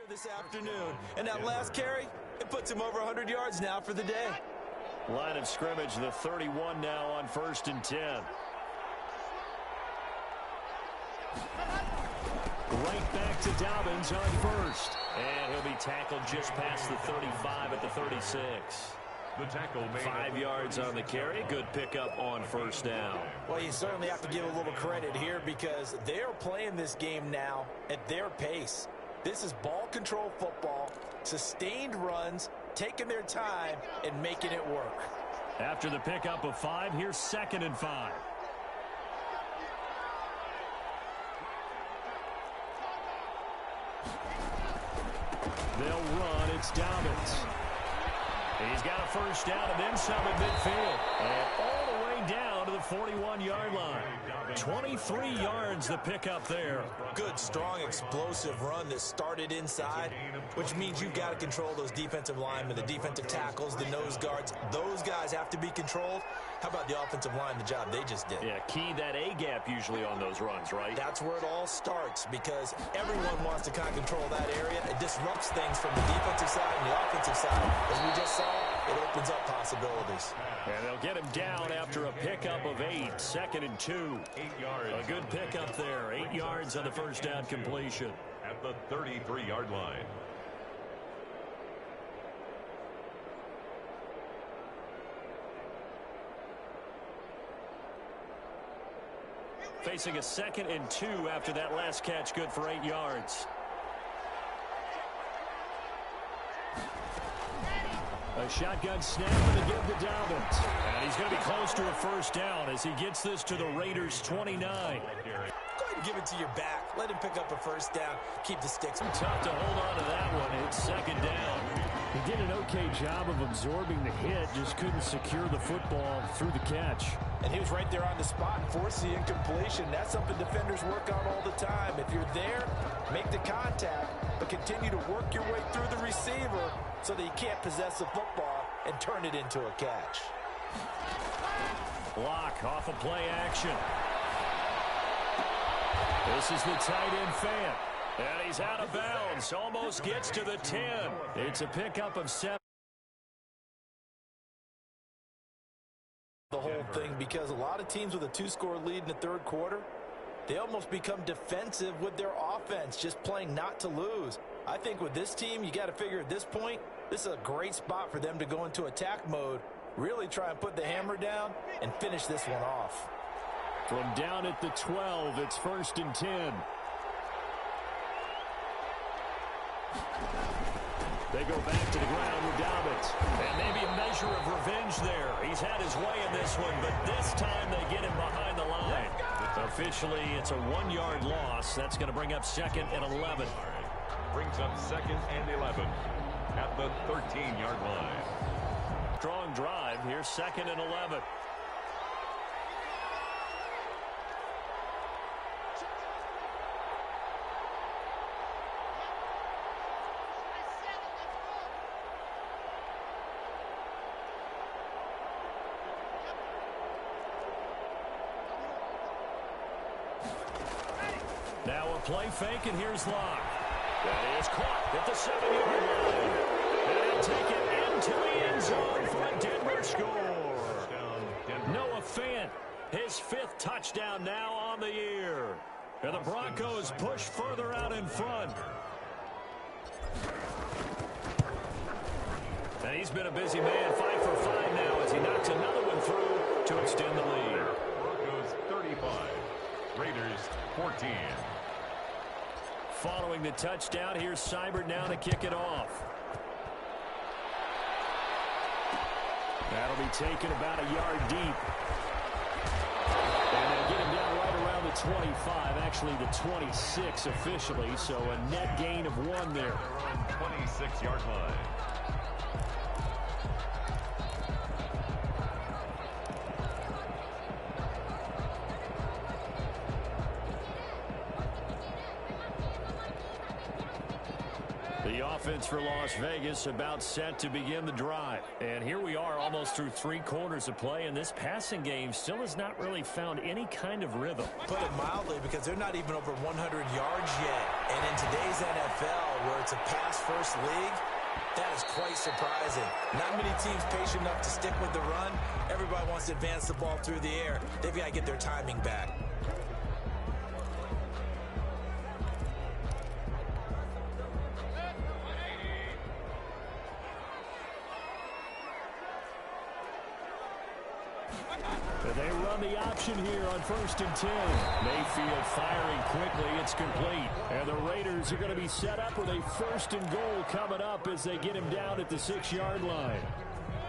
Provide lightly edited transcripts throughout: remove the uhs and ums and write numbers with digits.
This afternoon, and that last carry, it puts him over 100 yards now for the day. Line of scrimmage, the 31 now on 1st and 10. Right back to Dobbins on first. And he'll be tackled just past the 35 at the 36. The tackle made 5 yards on the carry. Good pickup on 1st down. Well, you certainly have to give a little credit here because they're playing this game now at their pace. This is ball control football, sustained runs, taking their time, and making it work. After the pickup of 5, here's 2nd and 5. They'll run. It's Dobbins. He's got a 1st down and then some at midfield. And all the way down to the 41-yard line. 23 yards the pickup there. Good, strong, explosive run that started inside, which means you've got to control those defensive linemen, the defensive tackles, the nose guards. Those guys have to be controlled. How about the offensive line, the job they just did? Yeah, key that A-gap usually on those runs, right? That's where it all starts because everyone wants to kind of control that area. It disrupts things from the defensive side and the offensive side. As we just saw, it opens up possibilities. And they'll get him down after a pickup of 8. 2nd and 2. 8 yards. A good pickup there. 8 yards on the 1st down completion. At the 33-yard line. Facing a 2nd and 2 after that last catch, good for 8 yards. A shotgun snap and a give to Dobbins. And he's going to be close to a 1st down as he gets this to the Raiders' 29. Go ahead and give it to your back. Let him pick up a 1st down. Keep the sticks. Tough to hold on to that one. It's 2nd down. He did an okay job of absorbing the hit, just couldn't secure the football through the catch. And he was right there on the spot and forced the incompletion. That's something defenders work on all the time. If you're there, make the contact, but continue to work your way through the receiver so that you can't possess the football and turn it into a catch. Block off of play action. This is the tight end fan. And he's out of bounds. Almost gets to the 10. It's a pickup of 7. The whole thing because a lot of teams with a 2-score lead in the 3rd quarter, they almost become defensive with their offense, just playing not to lose. I think with this team, you got to figure at this point, this is a great spot for them to go into attack mode, really try and put the hammer down and finish this one off. From down at the 12, it's 1st and 10. They go back to the ground with Dobbins. And maybe a measure of revenge there. He's had his way in this one, but this time they get him behind the line. Officially, it's a 1-yard loss. That's going to bring up 2nd and 11. Brings up 2nd and 11 at the 13-yard line. Strong drive. Here's 2nd and 11. Now a play fake, and here's Locke. That is caught at the 7-yard line. And he'll take it into the end zone for a Denver score. Noah Fant, his 5th touchdown now on the year. And the Broncos push further out in front. And he's been a busy man, 5 for 5 now as he knocks another one through to extend the lead. Broncos 35, Raiders 14. Following the touchdown, here's Seibert now to kick it off. That'll be taken about a yard deep. And they'll get him down right around the 25, actually the 26 officially, so a net gain of 1 there. They're on 26-yard line. offense for Las Vegas about set to begin the drive. And here we are almost through 3 quarters of play, and this passing game still has not really found any kind of rhythm. Put it mildly, because they're not even over 100 yards yet. And in today's NFL, where it's a pass-first league, that is quite surprising. Not many teams patient enough to stick with the run. Everybody wants to advance the ball through the air. They've got to get their timing back. They run the option here on 1st and 10. Mayfield firing quickly. It's complete. And the Raiders are going to be set up with a 1st and goal coming up as they get him down at the 6-yard line.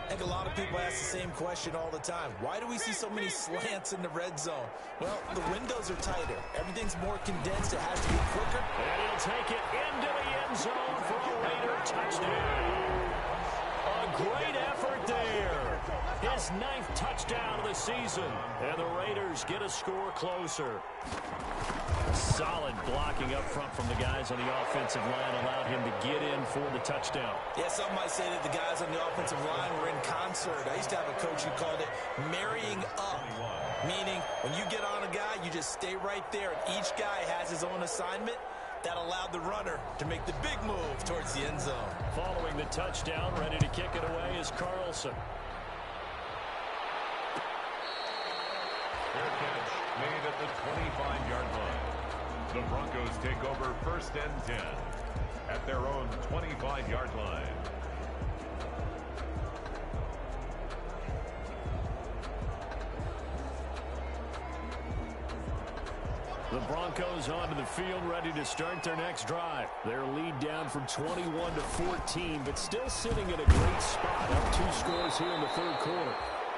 I think a lot of people ask the same question all the time. Why do we see so many slants in the red zone? Well, the windows are tighter. Everything's more condensed. It has to be quicker. And he'll take it into the end zone for a Raider touchdown. A great effort there. His 9th touchdown of the season. And the Raiders get a score closer. Solid blocking up front from the guys on the offensive line allowed him to get in for the touchdown. Yeah, some might say that the guys on the offensive line were in concert. I used to have a coach who called it marrying up, meaning when you get on a guy, you just stay right there, and each guy has his own assignment. That allowed the runner to make the big move towards the end zone. Following the touchdown, ready to kick it away is Carlson. Fair catch made at the 25-yard line. The Broncos take over 1st and 10 at their own 25-yard line. The Broncos onto the field, ready to start their next drive. Their lead down from 21 to 14, but still sitting in a great spot. Up 2 scores here in the 3rd quarter.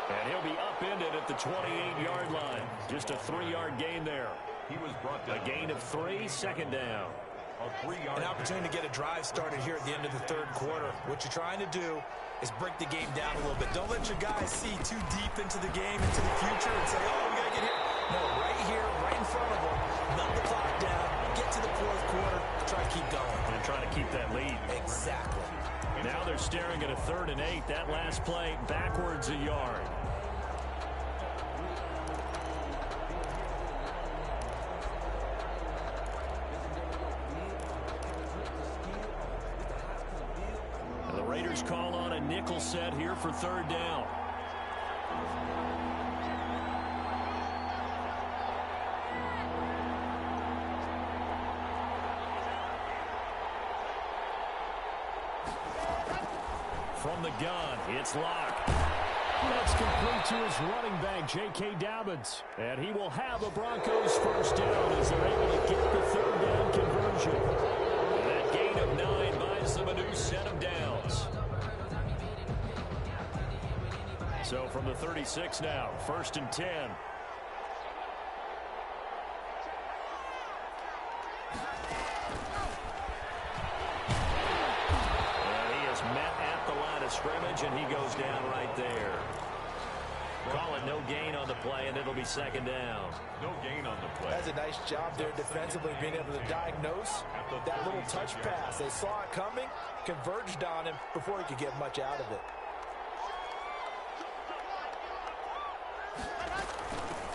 And he'll be upended at the 28-yard line. Just a 3-yard gain there. He was brought down. A gain of 3, 2nd down. An opportunity to get a drive started here at the end of the 3rd quarter. What you're trying to do is break the game down a little bit. Don't let your guys see too deep into the game, into the future, and say, oh, we got to get here. No, right here, right in front of them, melt the clock down, get to the 4th quarter, try to keep going. And try to keep that lead. Exactly. Now they're staring at a 3rd and 8. That last play backwards a yard. The Raiders call on a nickel set here for 3rd down. From the gun, it's Locke. That's complete to his running back, J.K. Dobbins. And he will have a Broncos 1st down as they're able to get the 3rd down conversion. And that gain of 9 buys them a new set of downs. So from the 36 now, 1st and 10. Scrimmage, and he goes down right there. Call it no gain on the play, and it'll be 2nd down. No gain on the play. That's a nice job there defensively, being able to diagnose that little touch pass. They saw it coming, converged on him before he could get much out of it.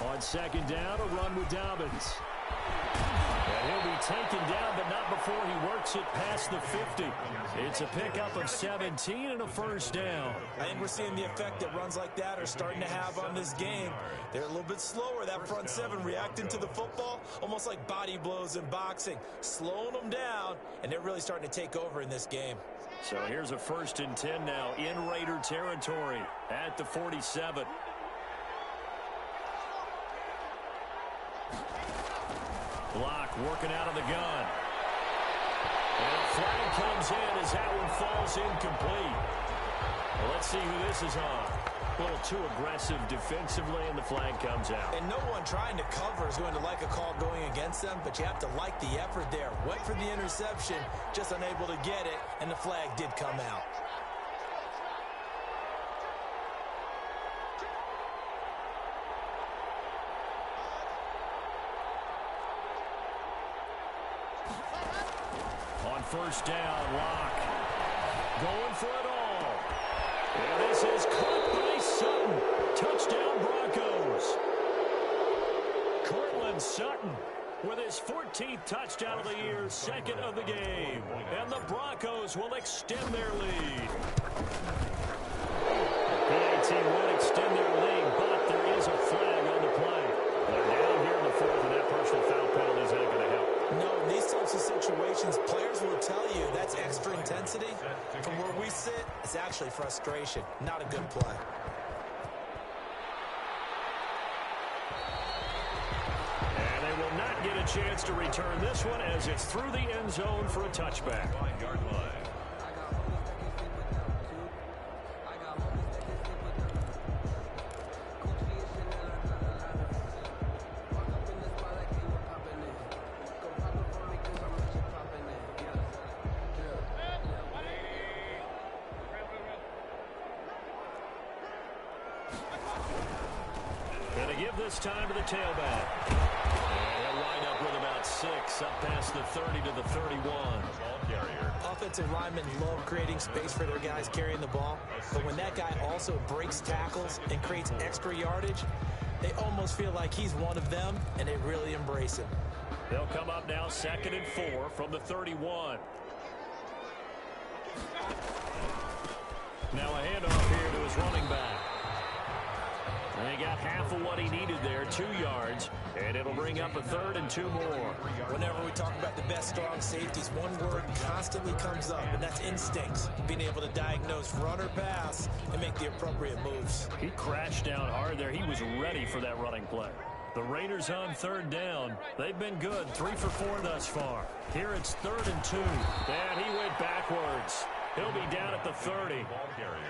On 2nd down, a run with Dobbins. And he'll be taken down, but not before he works it past the 50. It's a pickup of 17 and a 1st down. I think we're seeing the effect that runs like that are starting to have on this game. They're a little bit slower, that front 7, reacting to the football, almost like body blows in boxing, slowing them down, and they're really starting to take over in this game. So here's a 1st and 10 now in Raider territory at the 47. Block working out of the gun. And a flag comes in as that one falls incomplete. Well, let's see who this is on. A little too aggressive defensively, and the flag comes out. And no one trying to cover is going to like a call going against them, but you have to like the effort there. Went for the interception, just unable to get it, and the flag did come out. On 1st down, Locke. Going for it all. And this is caught by Sutton. Touchdown, Broncos. Cortland Sutton with his 14th touchdown of the year, second of the game. And the Broncos will extend their lead. The PA team will extend their lead, but there is a flag on the play. They're down here in the fourth, and that personal foul penalty is not going to help. No, in these types of situations, players will tell you that's extra intensity. From where we sit, it's actually frustration, not a good play. And they will not get a chance to return this one as it's through the end zone for a touchback. 5-yard line. Going to give this time to the tailback. And he'll wind up with about 6 up past the 30 to the 31. Ball carrier. Offensive linemen love creating space for their guys carrying the ball, but when that guy also breaks tackles and creates extra yardage, they almost feel like he's one of them, and they really embrace him. They'll come up now 2nd and 4 from the 31. Now a handoff here to his running back. And he got half of what he needed there, 2 yards, and it'll bring up a 3rd and 2 more. Whenever we talk about the best strong safeties, one word constantly comes up, and that's instincts. Being able to diagnose run or pass and make the appropriate moves. He crashed down hard there. He was ready for that running play. The Raiders on 3rd down. They've been good, 3 for 4 thus far. Here it's 3rd and 2. And he went backwards. He'll be down at the 30.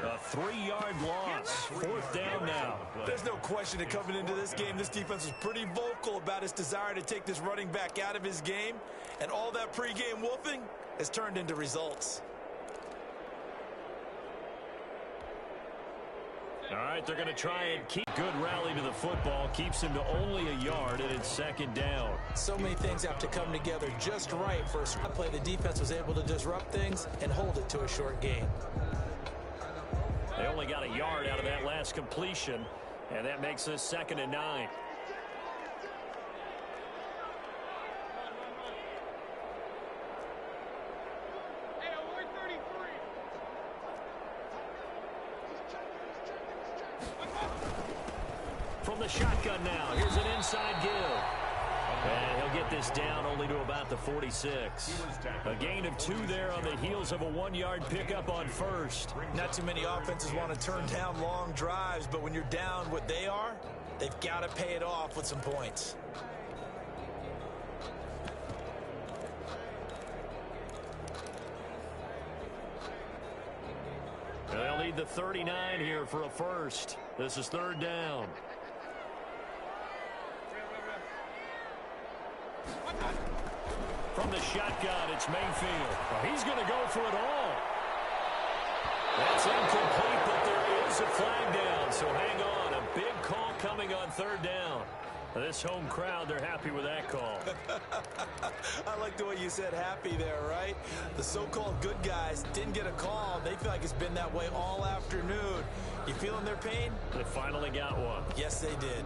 A 3-yard loss. 4th down now. There's no question that coming into this game, this defense was pretty vocal about its desire to take this running back out of his game. And all that pregame wolfing has turned into results. All right, they're going to try and keep good rally to the football. Keeps him to only a yard, and it's 2nd down. So many things have to come together just right for a scrap play. The defense was able to disrupt things and hold it to a short gain. They only got a yard out of that last completion, and that makes us 2nd and 9. From the shotgun now, here's an inside give. And he'll get this down only to about the 46. A gain of 2 there on the heels of a 1-yard pickup on 1st. Not too many offenses want to turn down long drives, but when you're down what they are, they've got to pay it off with some points. They'll need the 39 here for a first. This is 3rd down. From the shotgun, it's Mayfield. He's going to go for it all. That's incomplete, but there is a flag down, so hang on. A big call coming on 3rd down. This home crowd, they're happy with that call. I like the way you said happy there, right? The so-called good guys didn't get a call. They feel like it's been that way all afternoon. You feeling their pain? They finally got one. Yes, they did.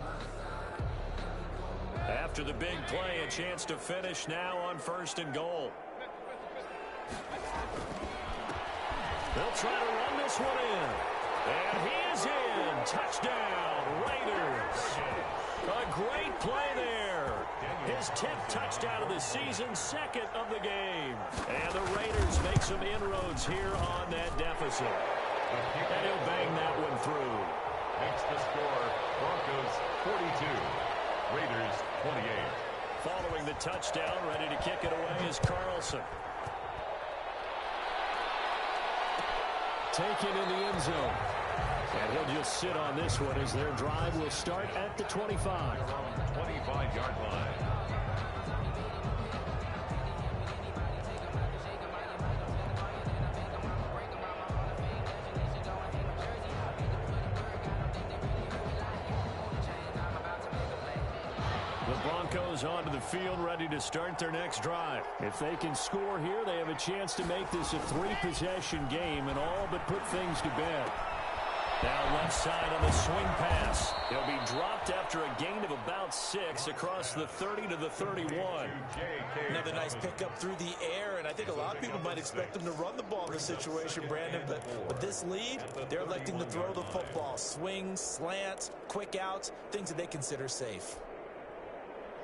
After the big play, a chance to finish now on 1st and goal. They'll try to run this one in. And he is in. Touchdown, Raiders. A great play there. His 10th touchdown of the season, 2nd of the game. And the Raiders make some inroads here on that deficit. And he'll bang that one through. Makes the score Broncos 42, Raiders 28. Following the touchdown, ready to kick it away is Carlson. Taken in the end zone. And he'll just sit on this one as their drive will start at the 25. 25-yard line. Broncos onto the field ready to start their next drive. If they can score here, they have a chance to make this a 3-possession game and all but put things to bed. Now left side on the swing pass. He'll be dropped after a gain of about 6 across the 30 to the 31. Another nice pickup through the air, and I think a lot of people might expect him to run the ball in this situation, Brandon, but with this lead, they're electing to throw the football. Swings, slants, quick outs, things that they consider safe.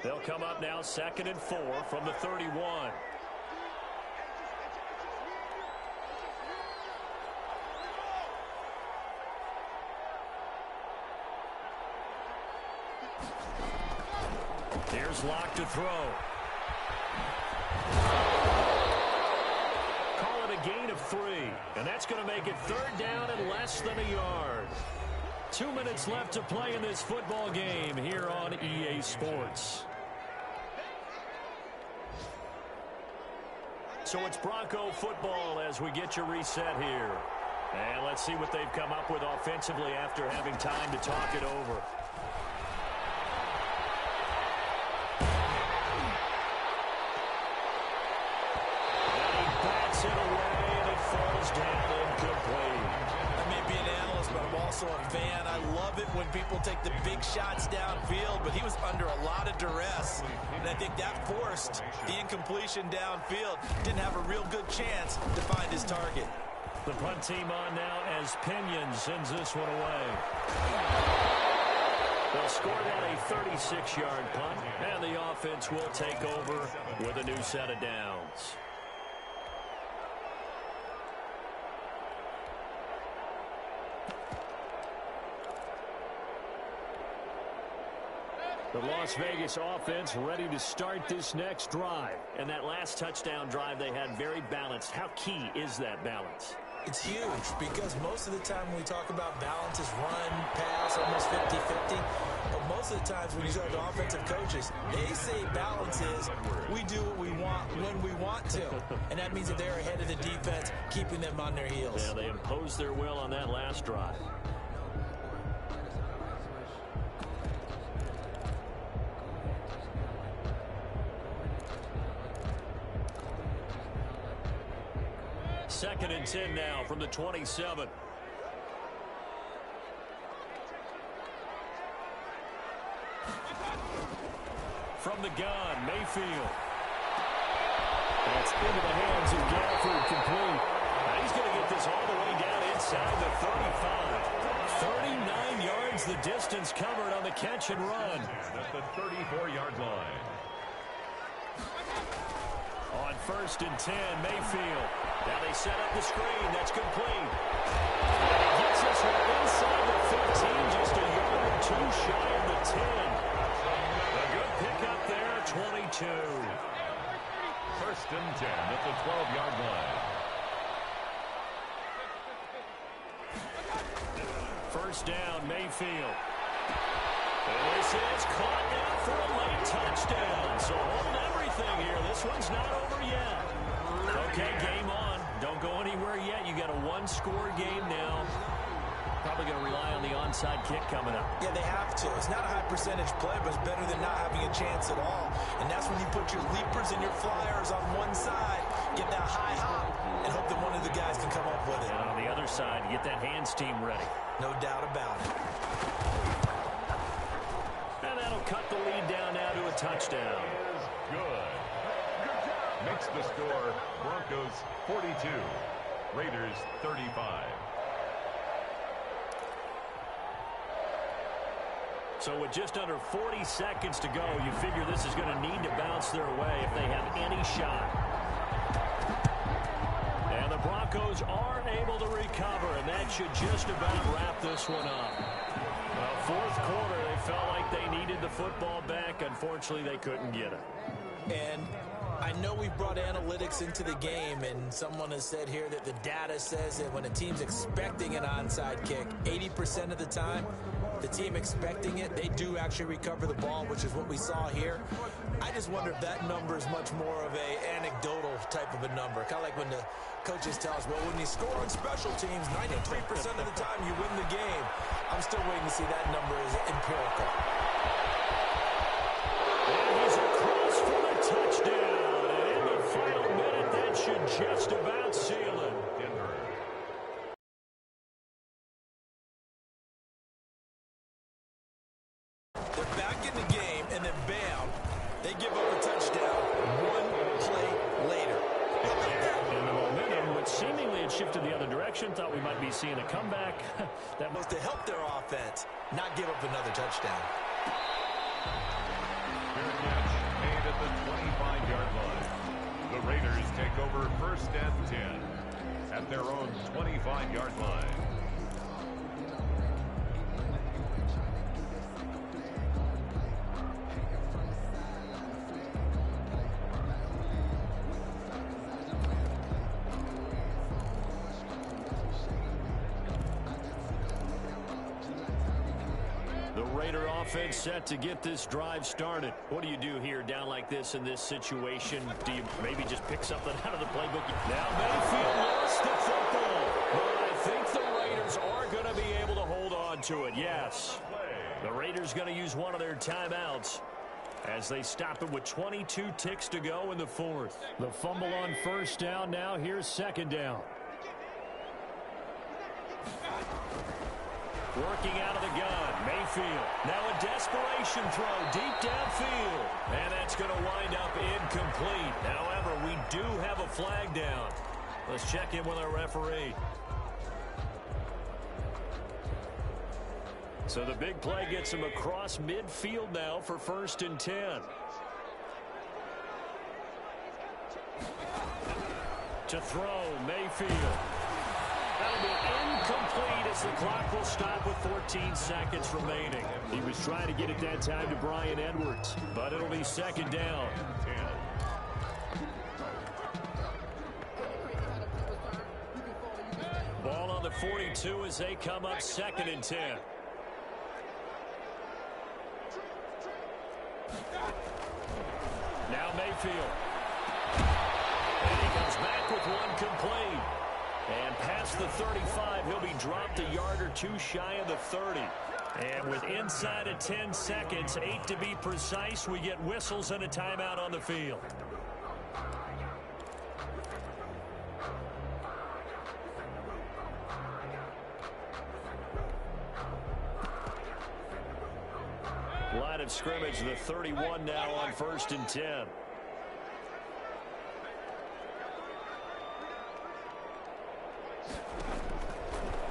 They'll come up now 2nd and 4 from the 31. Here's Locke to throw. Call it a gain of 3, and that's going to make it 3rd down and less than a yard. 2 minutes left to play in this football game here on EA Sports. So it's Bronco football as we get you reset here. And let's see what they've come up with offensively after having time to talk it over. A fan. I love it when people take the big shots downfield, but he was under a lot of duress, and I think that forced the incompletion downfield. Didn't have a real good chance to find his target. The punt team on now as Pinion sends this one away. They'll score that a 36-yard punt, and the offense will take over with a new set of downs. The Las Vegas offense ready to start this next drive. And that last touchdown drive they had very balanced. How key is that balance? It's huge because most of the time when we talk about balance is run, pass, almost 50-50. But most of the times when you talk to offensive coaches, they say balance is we do what we want when we want to. And that means that they're ahead of the defense, keeping them on their heels. Yeah, they imposed their will on that last drive. Second and 10 now from the 27. From the gun, Mayfield. That's into the hands of Gafford, complete. Now he's going to get this all the way down inside the 35. 39 yards the distance covered on the catch and run. At the 34-yard line. On 1st and 10, Mayfield. Now they set up the screen. That's complete. And he gets this one inside the 15, just a yard or 2 shy of the 10. A good pickup there, 22. 1st and 10 at the 12-yard line. 1st down, Mayfield. And this is caught now for a late touchdown. So hold everything here. This one's not over yet. Okay, game on. Don't go anywhere yet. You got a 1-score game now. Probably going to rely on the onside kick coming up. Yeah, they have to. It's not a high percentage play, but it's better than not having a chance at all. And that's when you put your leapers and your flyers on one side, get that high hop, and hope that one of the guys can come up with it. And on the other side, get that hands team ready. No doubt about it. And that'll cut the lead down now to a touchdown. Good. Makes the score Broncos 42, Raiders 35. So with just under 40 seconds to go, you figure this is going to need to bounce their way if they have any shot. And the Broncos are able to recover, and that should just about wrap this one up. Well, 4th quarter, they felt like they needed the football back. Unfortunately, they couldn't get it. And I know we've brought analytics into the game, and someone has said here that the data says that when a team's expecting an onside kick, 80% of the time, the team expecting it, they do actually recover the ball, which is what we saw here. I just wonder if that number is much more of a anecdotal type of a number. Kind of like when the coaches tell us, well, when you score on special teams, 93% of the time you win the game. I'm still waiting to see that number is empirical. And They're back in the game, and then bam, they give up a touchdown one play later. And the momentum, which seemingly had shifted the other direction, thought we might be seeing a comeback. That was to help their offense, not give up another touchdown. Fair catch made at the 25-yard line. The Raiders take over 1st and 10 at their own 25-yard line. Raider offense set to get this drive started. What do you do here down like this in this situation? Do you maybe just pick something out of the playbook? Now Mayfield lost the football. But I think the Raiders are going to be able to hold on to it. Yes. The Raiders going to use one of their timeouts as they stop it with 22 ticks to go in the 4th. The fumble on 1st down. Now here's 2nd down. Working out of the gun, Mayfield. Now a desperation throw deep downfield. And that's going to wind up incomplete. However, we do have a flag down. Let's check in with our referee. So the big play gets him across midfield now for 1st and 10. To throw, Mayfield. That'll be incomplete as the clock will stop with 14 seconds remaining. He was trying to get it that time to Bryan Edwards, but it'll be 2nd down. Ball on the 42 as they come up 2nd and 10. Now Mayfield. And he comes back with one complete. And past the 35, he'll be dropped a yard or two shy of the 30. And with inside of 10 seconds, 8 to be precise, we get whistles and a timeout on the field. Line of scrimmage, the 31 now on 1st and 10.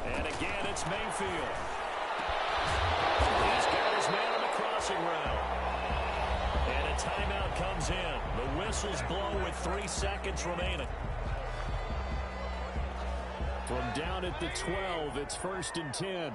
And again, it's Mayfield. He's got his man on the crossing route. And a timeout comes in. The whistles blow with 3 seconds remaining. From down at the 12, it's 1st and 10.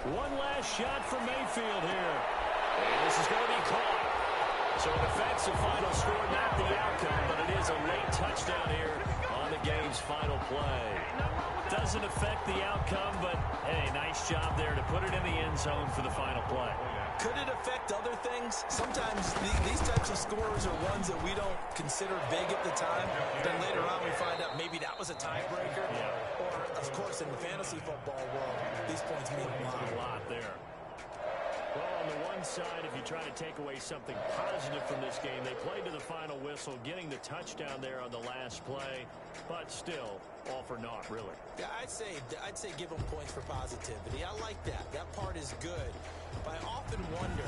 One last shot for Mayfield here. And this is going to be caught. So an offensive final score, not the outcome, but it is a late touchdown here on the game's final play. Doesn't affect the outcome, but, hey, nice job there to put it in the end zone for the final play. Could it affect other things? Sometimes these types of scores are ones that we don't consider big at the time. Then later on we find out maybe that was a tiebreaker. Yeah. Or, of course, in the fantasy football world, these points mean a lot there. Well, on the one side, if you try to take away something positive from this game, they played to the final whistle, getting the touchdown there on the last play, but still, all for naught, really. Yeah, I'd say give them points for positivity. I like that. That part is good. But I often wonder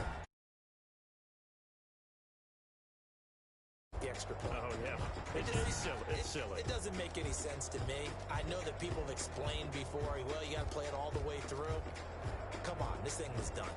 the extra point. Oh, yeah. It's silly. It doesn't make any sense to me. I know that people have explained before, well, you got to play it all the way through. Come on, this thing was done.